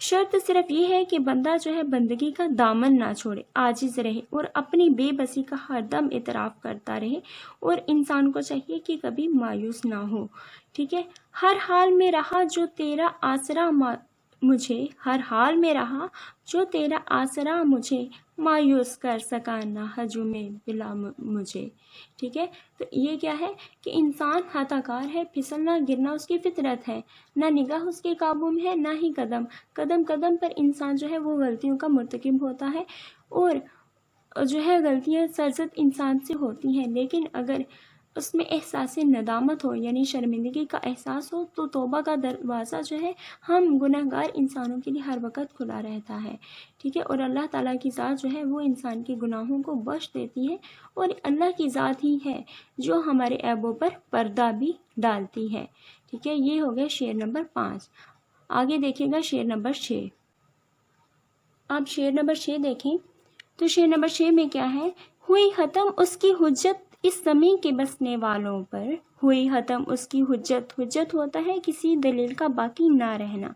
شرط صرف یہ ہے کہ بندہ جو ہے بندگی کا دامن نہ چھوڑے، عاجز رہے اور اپنی بے بسی کا ہر دم اعتراف کرتا رہے، اور انسان کو چاہیے کہ کبھی مایوس نہ ہو، ٹھیک ہے۔ ہر حال میں رہا جو تیرا آسرا مجھے، ہر حال میں رہا جو تیرا آسرا مجھے، مایوس کر سکا نہ ہجوم بلا مجھے، ٹھیک ہے۔ تو یہ کیا ہے کہ انسان خطا کار ہے، پھسلنا گرنا اس کی فطرت ہے، نہ نگاہ اس کے قابو میں ہے نہ ہی قدم قدم پر انسان جو ہے وہ غلطیوں کا مرتکب ہوتا ہے، اور جو ہے غلطیاں سرزد انسان سے ہوتی ہیں، لیکن اگر اس میں احساس ندامت ہو، یعنی شرمندگی کا احساس ہو، تو توبہ کا دروازہ جو ہے ہم گناہ گار انسانوں کے لیے ہر وقت کھلا رہتا ہے، ٹھیک ہے۔ اور اللہ تعالیٰ کی ذات جو ہے وہ انسان کے گناہوں کو بخش دیتی ہے، اور اللہ کی ذات ہی ہے جو ہمارے عیبوں پر پردہ بھی ڈالتی ہے، ٹھیک ہے۔ یہ ہو گیا شعر نمبر 5۔ آگے دیکھیے گا شعر نمبر 6۔ آپ شعر نمبر 6 دیکھیں تو شعر نمبر 6 میں کیا ہے، ہوئی ختم اس کی حجت اس زمین کے بسنے والوں پر، ہوئی ختم اس کی حجت، حجت ہوتا ہے کسی دلیل کا باقی نہ رہنا،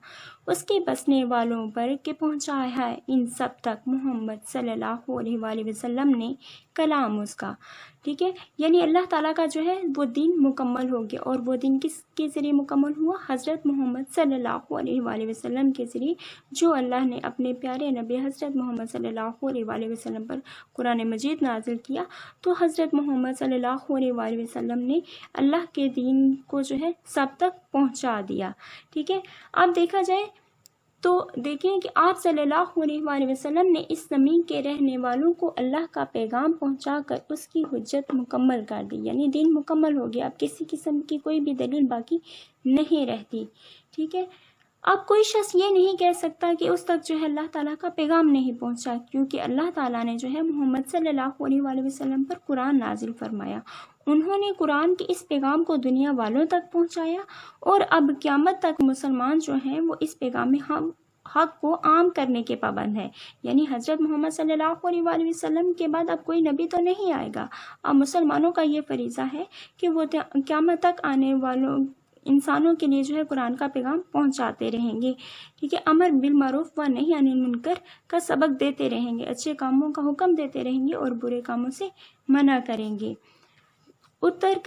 اس کے بسنے والوں پر کہ پہنچایا ہے ان سب تک محمد صلی اللہ علیہ وآلہ وسلم نے کلام اس کا، ٹھیک ہے۔ یعنی اللہ تعالیٰ کا جو ہے وہ دین مکمل ہو گیا، اور وہ دین کس کے ذریعے مکمل ہوا، حضرت محمد صلی اللہ علیہ وآلہ وسلم کے ذریعے، جو اللہ نے اپنے پیارے نبی حضرت محمد صلی اللہ علیہ وآلہ وسلم پر قرآن مجید نازل کیا۔ تو حضرت محمد صلی اللہ علیہ وآلہ وسلم نے اللہ کے دین کو جو ہے سب تک پہنچا دیا، ٹھیک ہے۔ اب دیکھا جائے تو دیکھیں کہ آپ صلی اللہ علیہ وآلہ وسلم نے اس زمین کے رہنے والوں کو اللہ کا پیغام پہنچا کر اس کی حجت مکمل کر دی، یعنی دین مکمل ہو گیا، اب کسی قسم کی کوئی بھی دلیل باقی نہیں رہتی، ٹھیک ہے۔ اب کوئی شخص یہ نہیں کہہ سکتا کہ اس تک جو ہے اللہ تعالیٰ کا پیغام نہیں پہنچا، کیونکہ اللہ تعالیٰ نے جو ہے محمد صلی اللہ علیہ وآلہ وسلم پر قرآن نازل فرمایا، انہوں نے قرآن کے اس پیغام کو دنیا والوں تک پہنچایا، اور اب قیامت تک مسلمان جو ہیں وہ اس پیغام حق کو عام کرنے کے پابند ہے، یعنی حضرت محمد صلی اللہ علیہ وآلہ وسلم کے بعد اب کوئی نبی تو نہیں آئے گا، اب مسلمانوں کا یہ فریضہ ہے کہ وہ قیامت تک آنے والوں انسانوں کے لیے جو ہے قرآن کا پیغام پہنچاتے رہیں گے، ٹھیک ہے۔ امر بالمعروف و نہی عن المنکر کا سبق دیتے رہیں گے، اچھے کاموں کا حکم دیتے رہیں گے اور برے کاموں سے منع کریں گے۔ اتر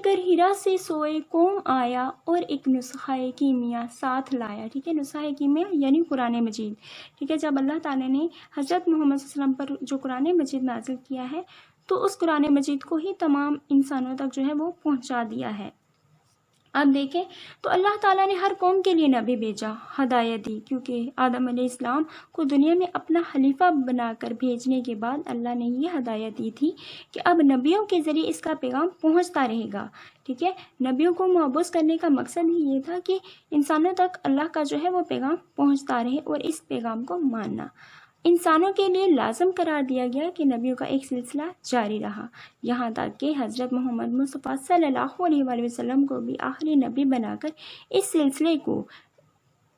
کر ہیرا سے سوئے قوم آیا، اور ایک نسخہ کیمیا ساتھ لایا، ٹھیک ہے۔ نسخہ کیمیا یعنی قرآن مجید، ٹھیک ہے۔ جب اللہ تعالیٰ نے حضرت محمد صلی اللہ علیہ وسلم پر جو قرآن مجید نازل کیا ہے، تو اس قرآن مجید کو ہی تمام انسانوں تک جو ہے وہ پہنچا دیا ہے۔ اب دیکھیں تو اللہ تعالیٰ نے ہر قوم کے لیے نبی بھیجا، ہدایت دی، کیونکہ آدم علیہ السلام کو دنیا میں اپنا خلیفہ بنا کر بھیجنے کے بعد اللہ نے یہ ہدایت دی تھی کہ اب نبیوں کے ذریعے اس کا پیغام پہنچتا رہے گا، ٹھیک ہے۔ نبیوں کو مبعوث کرنے کا مقصد ہی یہ تھا کہ انسانوں تک اللہ کا جو ہے وہ پیغام پہنچتا رہے، اور اس پیغام کو ماننا انسانوں کے لیے لازم قرار دیا گیا کہ نبیوں کا ایک سلسلہ جاری رہا، یہاں تک کہ حضرت محمد مصطفیٰ صلی اللہ علیہ وآلہ وسلم کو بھی آخری نبی بنا کر اس سلسلے کو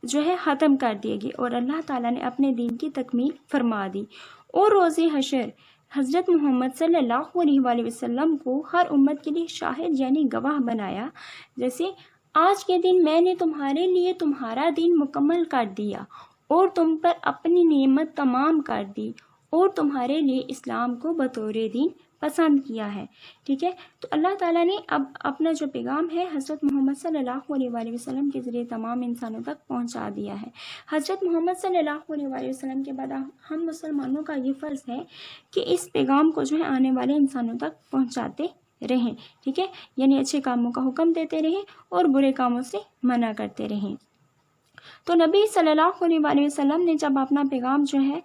جو ہے ختم کر دیا گیا، اور اللہ تعالیٰ نے اپنے دین کی تکمیل فرما دی، اور روز حشر حضرت محمد صلی اللہ علیہ وآلہ وسلم کو ہر امت کے لیے شاہد یعنی گواہ بنایا، جیسے آج کے دن میں نے تمہارے لیے تمہارا دین مکمل کر دیا، اور تم پر اپنی نعمت تمام کر دی، اور تمہارے لیے اسلام کو بطور دین پسند کیا ہے، ٹھیک ہے۔ تو اللہ تعالیٰ نے اب اپنا جو پیغام ہے حضرت محمد صلی اللہ علیہ وآلہ وسلم کے ذریعے تمام انسانوں تک پہنچا دیا ہے۔ حضرت محمد صلی اللہ علیہ وآلہ وسلم کے بعد ہم مسلمانوں کا یہ فرض ہے کہ اس پیغام کو جو ہے آنے والے انسانوں تک پہنچاتے رہیں، ٹھیک ہے، یعنی اچھے کاموں کا حکم دیتے رہیں اور برے کاموں سے منع کرتے رہیں۔ تو نبی صلی اللہ علیہ وآلہ وسلم نے جب اپنا پیغام جو ہے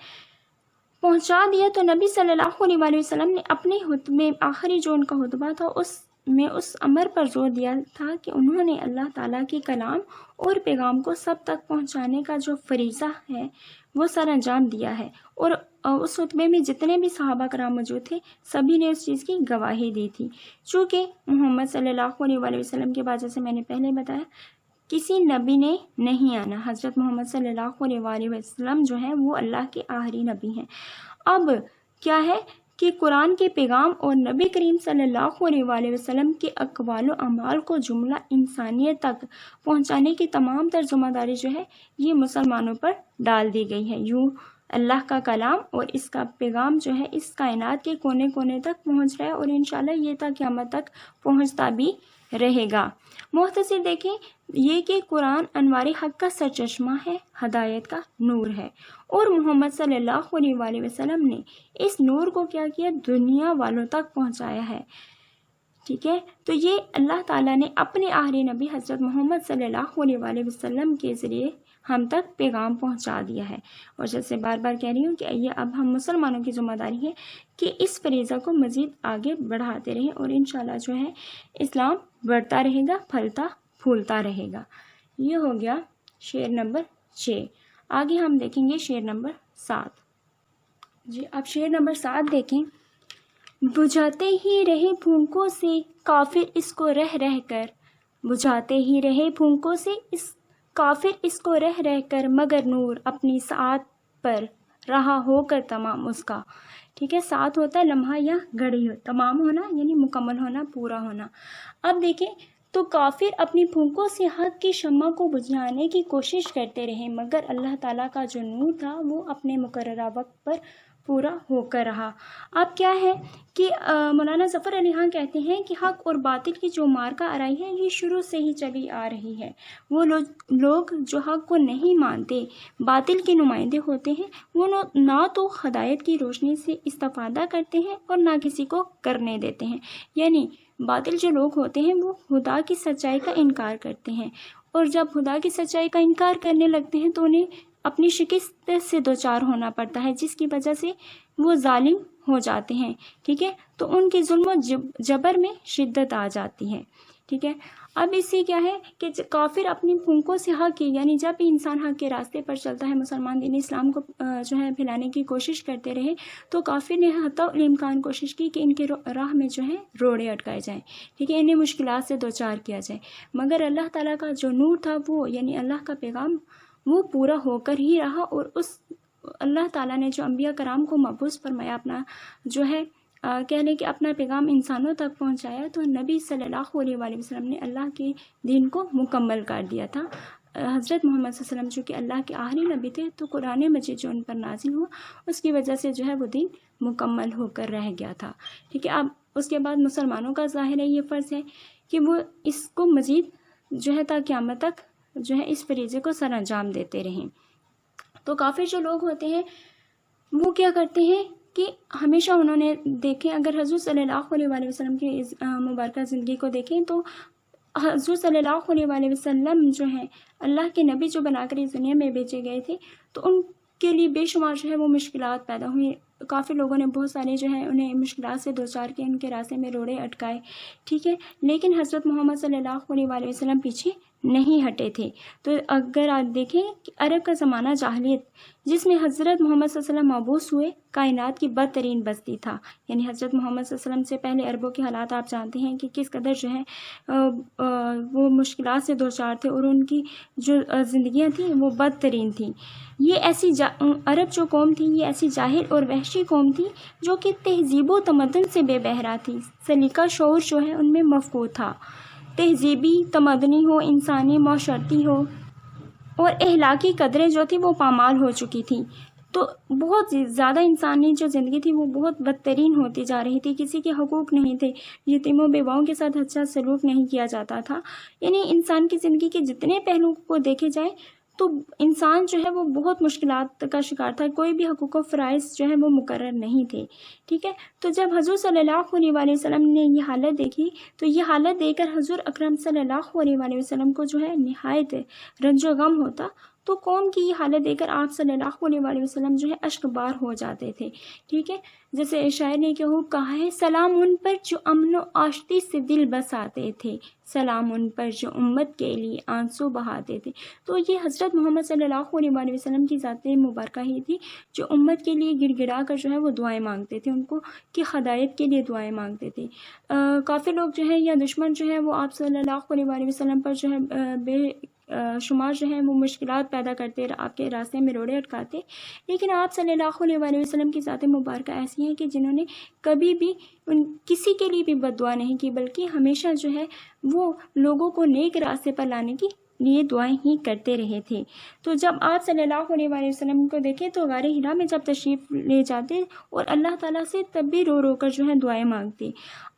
پہنچا دیا، تو نبی صلی اللہ علیہ وآلہ وسلم نے اپنے خطبے آخری جو ان کا خطبہ تھا اس میں اس امر پر زور دیا تھا کہ انہوں نے اللہ تعالیٰ کے کلام اور پیغام کو سب تک پہنچانے کا جو فریضہ ہے وہ سر انجام دیا ہے، اور اس خطبے میں جتنے بھی صحابہ کرام موجود تھے سبھی نے اس چیز کی گواہی دی تھی، چونکہ محمد صلی اللہ علیہ وآلہ وسلم کے بعد جیسے میں نے پہلے بتایا کسی نبی نے نہیں آنا، حضرت محمد صلی اللہ علیہ وآلہ وسلم جو ہیں وہ اللہ کے آخری نبی ہیں۔ اب کیا ہے کہ قرآن کے پیغام اور نبی کریم صلی اللہ علیہ وآلہ وسلم کے اقوال و اعمال کو جملہ انسانیت تک پہنچانے کی تمام تر ذمہ داری جو ہے یہ مسلمانوں پر ڈال دی گئی ہے۔ یوں اللہ کا کلام اور اس کا پیغام جو ہے اس کائنات کے کونے کونے تک پہنچ رہا ہے اور انشاءاللہ یہ تا قیامت تک پہنچتا بھی رہے گا۔ مختصر دیکھیں یہ کہ قرآن انوار حق کا سرچشمہ ہے، ہدایت کا نور ہے، اور محمد صلی اللہ علیہ وآلہ وسلم نے اس نور کو کیا کیا؟ دنیا والوں تک پہنچایا ہے۔ ٹھیک ہے، تو یہ اللہ تعالیٰ نے اپنے آخری نبی حضرت محمد صلی اللہ علیہ وآلہ وسلم کے ذریعے ہم تک پیغام پہنچا دیا ہے، اور جیسے بار بار کہہ رہی ہوں کہ یہ اب ہم مسلمانوں کی ذمہ داری ہے کہ اس فریضہ کو مزید آگے بڑھاتے رہیں، اور انشاءاللہ جو ہے اسلام بڑھتا رہے گا، پھلتا پھولتا رہے گا۔ یہ ہو گیا شعر نمبر 6۔ آگے ہم دیکھیں گے شعر نمبر 7۔ جی اب شعر نمبر 7 دیکھیں۔ بجھاتے ہی رہے پھونکوں سے کافر اس کو رہ رہ کر، بجھاتے ہی رہے پھونکوں سے کافر اس کو رہ رہ کر، مگر نور اپنی ساعت پر رہا ہو کر تمام اس کا۔ ٹھیک ہے، ساتھ ہوتا ہے لمحہ یا گھڑی، تمام ہونا یعنی مکمل ہونا، پورا ہونا۔ اب دیکھیں تو کافر اپنی پھونکوں سے حق کی شمع کو بجھانے کی کوشش کرتے رہے، مگر اللہ تعالیٰ کا جو نور تھا وہ اپنے مقررہ وقت پر پورا ہو کر رہا۔ اب کیا ہے کہ مولانا ظفر علی خان کہتے ہیں کہ حق اور باطل کی جو مارکہ آرائی ہے یہ شروع سے ہی چلی آ رہی ہے۔ وہ لوگ جو حق کو نہیں مانتے، باطل کے نمائندے ہوتے ہیں، وہ نہ تو ہدایت کی روشنی سے استفادہ کرتے ہیں اور نہ کسی کو کرنے دیتے ہیں۔ یعنی باطل جو لوگ ہوتے ہیں وہ خدا کی سچائی کا انکار کرتے ہیں، اور جب خدا کی سچائی کا انکار کرنے لگتے ہیں تو انہیں اپنی شکست سے دوچار ہونا پڑتا ہے، جس کی وجہ سے وہ ظالم ہو جاتے ہیں۔ ٹھیک ہے، تو ان کے ظلم و جبر میں شدت آ جاتی ہے۔ ٹھیک ہے، اب اس سے کیا ہے کہ کافر اپنی پھونکوں سے حق کی، یعنی جب بھی انسان حق کے راستے پر چلتا ہے، مسلمان دین اسلام کو جو ہے پھیلانے کی کوشش کرتے رہے، تو کافر نے حتی الامکان کوشش کی کہ ان کے راہ میں جو ہے روڑے اٹکائے جائیں۔ ٹھیک ہے، انہیں مشکلات سے دوچار کیا جائے، مگر اللہ تعالیٰ کا جو نور تھا وہ یعنی اللہ کا پیغام وہ پورا ہو کر ہی رہا، اور اس اللہ تعالیٰ نے جو انبیاء کرام کو مبعوث فرمایا، اپنا جو ہے کہہ لیں کہ اپنا پیغام انسانوں تک پہنچایا، تو نبی صلی اللہ علیہ وآلہ وسلم نے اللہ کے دین کو مکمل کر دیا تھا۔ حضرت محمد صلی اللہ علیہ وسلم چونکہ اللہ کے آخری نبی تھے، تو قرآن مجید جو ان پر نازل ہوا اس کی وجہ سے جو ہے وہ دین مکمل ہو کر رہ گیا تھا۔ ٹھیک ہے، اب اس کے بعد مسلمانوں کا ظاہر ہے یہ فرض ہے کہ وہ اس کو مزید جو ہے تا قیامت تک جو ہے اس فریضے کو سر انجام دیتے رہیں۔ تو کافر جو لوگ ہوتے ہیں وہ کیا کرتے ہیں کہ ہمیشہ انہوں نے دیکھیں، اگر حضور صلی اللہ علیہ وآلہ وسلم کی مبارکہ زندگی کو دیکھیں تو حضور صلی اللہ علیہ وآلہ وسلم جو ہیں اللہ کے نبی جو بنا کر اس دنیا میں بھیجے گئے تھے، تو ان کے لیے بے شمار جو ہے وہ مشکلات پیدا ہوئی۔ کافی لوگوں نے بہت سارے جو ہے انہیں مشکلات سے دوچار کیے، ان کے راستے میں روڑے اٹکائے۔ ٹھیک ہے، لیکن حضرت محمد صلی اللہ علیہ وآلہ وسلم پیچھے نہیں ہٹے تھے۔ تو اگر آپ دیکھیں کہ عرب کا زمانہ جاہلیت جس میں حضرت محمد صلی اللہ علیہ وسلم مبعوث ہوئے، کائنات کی بدترین بستی تھا، یعنی حضرت محمد صلی اللہ علیہ وسلم سے پہلے عربوں کے حالات آپ جانتے ہیں کہ کس قدر جو ہے وہ مشکلات سے دوچار تھے، اور ان کی جو زندگیاں تھیں وہ بدترین تھیں۔ یہ ایسی عرب جو قوم تھی یہ ایسی جاہل اور وحشی قوم تھی جو کہ تہذیب و تمدن سے بے بہرا تھی، سلیقہ شعور جو ہے ان میں مفقود تھا۔ تہذیبی، تمدنی ہو، انسانی، معاشرتی ہو، اور اخلاقی قدریں جو تھی وہ پامال ہو چکی تھی۔ تو بہت زیادہ انسانی جو زندگی تھی وہ بہت بدترین ہوتی جا رہی تھی، کسی کے حقوق نہیں تھے، یتیموں بیواؤں کے ساتھ اچھا سلوک نہیں کیا جاتا تھا۔ یعنی انسان کی زندگی کے جتنے پہلوؤں کو دیکھے جائیں تو انسان جو ہے وہ بہت مشکلات کا شکار تھا، کوئی بھی حقوق و فرائض جو ہے وہ مقرر نہیں تھے۔ ٹھیک ہے، تو جب حضور صلی اللہ علیہ وآلہ وسلم نے یہ حالت دیکھی تو یہ حالت دیکھ کر حضور اکرم صلی اللہ علیہ وآلہ وسلم کو جو ہے نہایت رنج و غم ہوتا، تو قوم کی یہ حالت دیکھ کر آپ صلی اللہ علیہ وآلہ وسلم جو ہے اشک بار ہو جاتے تھے۔ ٹھیک ہے، جیسے شاعر نے کہا ہے، سلام ان پر جو امن و آشتی سے دل بساتے تھے، سلام ان پر جو امت کے لیے آنسو بہاتے تھے۔ تو یہ حضرت محمد صلی اللہ علیہ وآلہ وسلم کی ذات مبارکہ ہی تھی جو امت کے لیے گڑ گڑا کر جو ہے وہ دعائیں مانگتے تھے، ان کو کہ ہدایت کے لیے دعائیں مانگتے تھے۔ کافی لوگ جو ہے یا دشمن جو ہے وہ آپ صلی اللہ علیہ وآلہ وسلم پر جو ہے شمار جو ہیں وہ مشکلات پیدا کرتے، آپ کے راستے میں روڑے اٹکاتے، لیکن آپ صلی اللہ علیہ وسلم کی ذات مبارکہ ایسی ہیں کہ جنہوں نے کبھی بھی کسی کے لیے بھی بد دعا نہیں کی، بلکہ ہمیشہ جو ہے وہ لوگوں کو نیک راستے پر لانے کی لیے دعائیں ہی کرتے رہے تھے۔ تو جب آپ صلی اللہ علیہ وسلم کو دیکھیں تو غار حرا میں جب تشریف لے جاتے اور اللہ تعالیٰ سے تب بھی رو رو کر جو ہے دعائیں مانگتے۔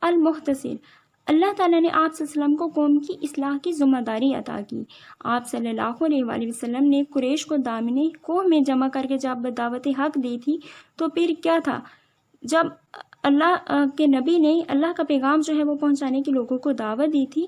المختصر، اللہ تعالیٰ نے آپ صلی اللہ علیہ وسلم کو قوم کی اصلاح کی ذمہ داری عطا کی۔ آپ صلی اللہ علیہ وسلم نے قریش کو دامن کوہ میں جمع کر کے جب دعوت حق دی تھی تو پھر کیا تھا، جب اللہ کے نبی نے اللہ کا پیغام جو ہے وہ پہنچانے کے لوگوں کو دعوت دی تھی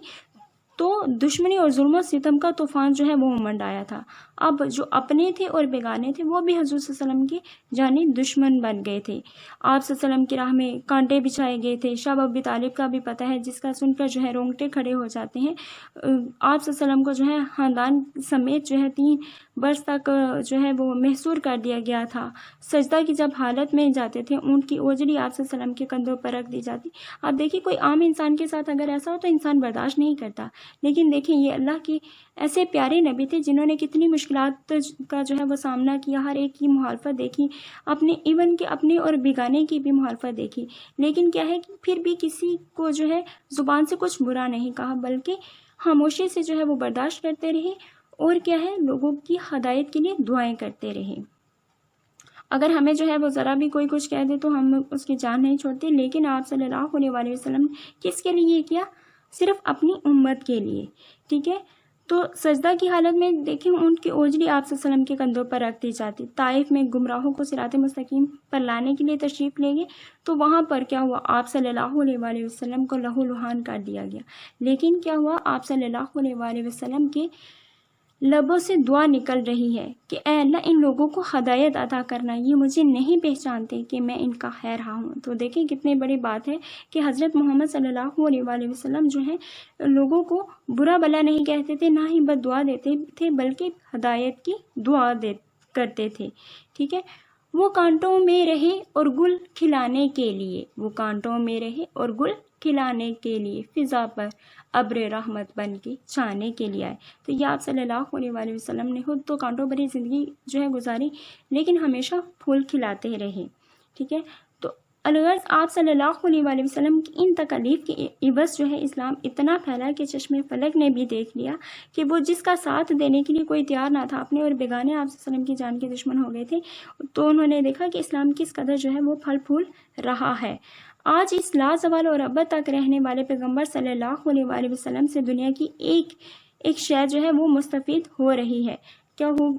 تو دشمنی اور ظلم و ستم کا طوفان جو ہے وہ امنڈ آیا تھا۔ اب جو اپنے تھے اور بیگانے تھے وہ بھی حضور صلی اللہ علیہ وسلم کے جانب دشمن بن گئے تھے۔ آپ صلی اللہ علیہ وسلم کی راہ میں کانٹے بچھائے گئے تھے۔ شاہ ابی طالب کا بھی پتہ ہے، جس کا سن کر جو ہے رونگٹے کھڑے ہو جاتے ہیں۔ آپ صلی اللہ علیہ وسلم کو جو ہے خاندان سمیت جو ہے 3 برس تک جو ہے وہ محصور کر دیا گیا تھا۔ سجدہ کی جب حالت میں جاتے تھے اونٹ کی اوجڑی آپ صلی اللہ علیہ وسلم کے کندھوں پر رکھ دی جاتی۔ آپ دیکھیں کوئی عام انسان کے ساتھ اگر ایسا ہو تو انسان برداشت نہیں کرتا، لیکن دیکھیں یہ اللہ کے ایسے پیارے نبی تھے جنہوں نے کتنی مشکلات کا جو ہے وہ سامنا کیا، ہر ایک کی مخالفت دیکھی، اپنے ایون کے اپنے اور بیگانے کی بھی مخالفت دیکھی، لیکن کیا ہے کہ پھر بھی کسی کو جو ہے زبان سے کچھ برا نہیں کہا، بلکہ خاموشی سے جو ہے وہ برداشت کرتے رہے اور کیا ہے لوگوں کی ہدایت کے لیے دعائیں کرتے رہے۔ اگر ہمیں جو ہے وہ ذرا بھی کوئی کچھ کہہ دے تو ہم اس کی جان نہیں چھوڑتے، لیکن آپ صلی اللہ علیہ وسلم کس کے لیے کیا؟ صرف اپنی امت کے لیے، ٹھیک ہے۔ تو سجدہ کی حالت میں دیکھیں ان کی اوجڑی آپ صلی اللہ علیہ وسلم کے کندھوں پر رکھ دی جاتی۔ طائف میں گمراہوں کو صراط مستقیم پر لانے کے لیے تشریف لے گئے تو وہاں پر کیا ہوا، آپ صلی اللہ علیہ وسلم کو لہو لہان کر دیا گیا، لیکن کیا ہوا، آپ صلی اللہ علیہ وسلم کے لبوں سے دعا نکل رہی ہے کہ اے اللہ ان لوگوں کو ہدایت عطا کرنا، یہ مجھے نہیں پہچانتے کہ میں ان کا خیر خواہ ہوں۔ تو دیکھیں کتنی بڑی بات ہے کہ حضرت محمد صلی اللہ علیہ وسلم جو ہیں لوگوں کو برا بلا نہیں کہتے تھے، نہ ہی بد دعا دیتے تھے، بلکہ ہدایت کی دعا کرتے تھے، ٹھیک ہے۔ وہ کانٹوں میں رہے اور گل کھلانے کے لیے، وہ کانٹوں میں رہے اور گل کھلانے کے لیے، فضا پر ابر رحمت بن کے چھانے کے لیے آئے۔ تو یہ آپ صلی اللہ علیہ وسلم نے خود تو کانٹوں بھری زندگی جو ہے گزاری، لیکن ہمیشہ پھول کھلاتے رہے، ٹھیک ہے۔ تو الغرض آپ صلی اللہ علیہ وسلم کی ان تکالیف کے عوض جو ہے اسلام اتنا پھیلا کہ چشم فلک نے بھی دیکھ لیا کہ وہ جس کا ساتھ دینے کے لیے کوئی تیار نہ تھا، اپنے اور بیگانے آپ صلی اللہ علیہ وسلم کی جان کے دشمن ہو گئے تھے، تو انہوں نے دیکھا کہ اسلام کس قدر جو ہے وہ پھل پھول رہا ہے۔ آج اس لازوال اور ابد تک رہنے والے پیغمبر صلی اللہ علیہ وسلم سے دنیا کی ایک شے جو ہے وہ مستفید ہو رہی ہے۔ کیا وہ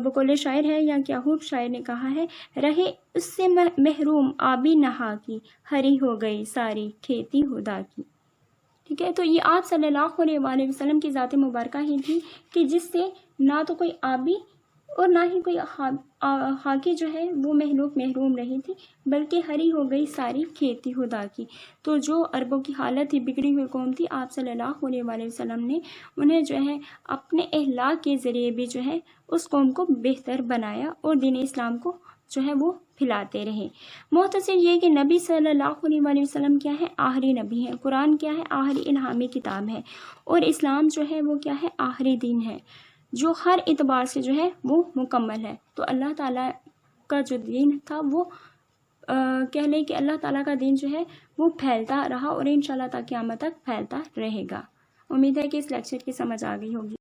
بقول شاعر ہے یا کیا خوب شاعر نے کہا ہے، رہے اس سے محروم آبی نہا کی، ہری ہو گئی ساری کھیتی خدا کی، ٹھیک ہے۔ تو یہ آپ صلی اللہ علیہ وسلم کی ذات مبارکہ ہی تھی کہ جس سے نہ تو کوئی آبی اور نہ ہی کوئی خاکی جو ہے وہ مخلوق محروم رہی تھی، بلکہ ہری ہو گئی ساری کھیتی خدا کی۔ تو جو عربوں کی حالت تھی، بگڑی ہوئی قوم تھی، آپ صلی اللہ علیہ وسلم نے انہیں جو ہے اپنے اخلاق کے ذریعے بھی جو ہے اس قوم کو بہتر بنایا اور دین اسلام کو جو ہے وہ پھیلاتے رہے۔ مختصر یہ کہ نبی صلی اللہ علیہ وسلم کیا ہے، آخری نبی ہے، قرآن کیا ہے، آخری الہامی کتاب ہے، اور اسلام جو ہے وہ کیا ہے، آخری دین ہے جو ہر اعتبار سے جو ہے وہ مکمل ہے۔ تو اللہ تعالیٰ کا جو دین تھا وہ کہہ لیں کہ اللہ تعالیٰ کا دین جو ہے وہ پھیلتا رہا اور انشاءاللہ تا قیامت تک پھیلتا رہے گا۔ امید ہے کہ اس لیکچر کی سمجھ آ گئی ہوگی۔